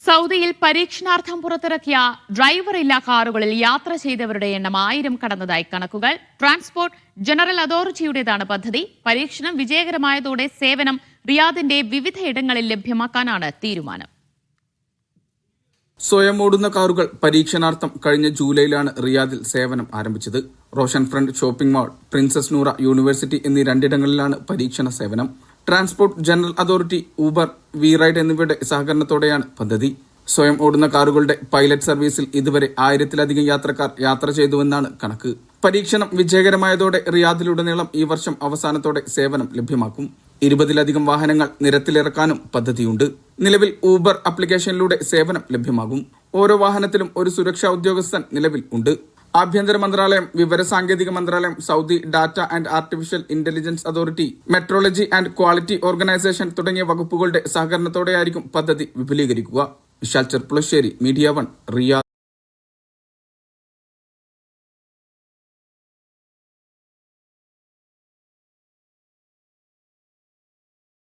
സൗദിയിൽ പരീക്ഷണാർത്ഥം പുറത്തിറക്കിയ ഡ്രൈവറില്ലാ കാറുകളിൽ യാത്ര ചെയ്തവരുടെ എണ്ണം 1000 കടന്നതായി കണക്കുകൾ. ട്രാൻസ്പോർട്ട് ജനറൽ അതോറിറ്റിയുടേതാണ് പദ്ധതി. പരീക്ഷണം വിജയകരമായതോടെ സേവനം റിയാദിന്റെ വിവിധയിടങ്ങളിൽ ലഭ്യമാക്കാനാണ് തീരുമാനം. സ്വയം ഓടുന്ന കാറുകൾ പരീക്ഷണാർത്ഥം കഴിഞ്ഞ ജൂലൈയിലാണ് റിയാദിൽ സേവനം ആരംഭിച്ചത്. Roshn front shopping mall, princess Noura university എന്നീ രണ്ടിടങ്ങളിലാണ് പരീക്ഷണ സേവനം. Transport general authority, Uber, WeRide എന്നിവയുടെ സഹകരണത്തോടെയാണ് പദ്ധതി. സ്വയം ഓടുന്ന കാറുകളുടെ പൈലറ്റ് സർവീസിൽ ഇതുവരെ 1000-ലധികം യാത്രക്കാർ യാത്ര ചെയ്തുവെന്നാണ് കണക്ക്. പരീക്ഷണം വിജയകരമായതോടെ റിയാദിലുടനീളം ഈ വർഷം അവസാനത്തോടെ സേവനം ലഭ്യമാക്കും. 20-ലധികം വാഹനങ്ങൾ നിരത്തിലിറക്കാനും പദ്ധതിയുണ്ട്. നിലവിൽ ഊബർ ആപ്ലിക്കേഷനിലൂടെ സേവനം ലഭ്യമാകും. ഓരോ വാഹനത്തിലും ഒരു സുരക്ഷാ ഉദ്യോഗസ്ഥൻ നിലവിൽ ഉണ്ട്. ആഭ്യന്തര മന്ത്രാലയം, വിവരസാങ്കേതിക മന്ത്രാലയം, Saudi Data and Artificial Intelligence Authority, Metrology and Quality Organisation തുടങ്ങിയ വകുപ്പുകളുടെ സഹകരണത്തോടെയായിരിക്കും പദ്ധതി വിപുലീകരിക്കുക. Vishal Cherpulassery, media 1, Riyadh.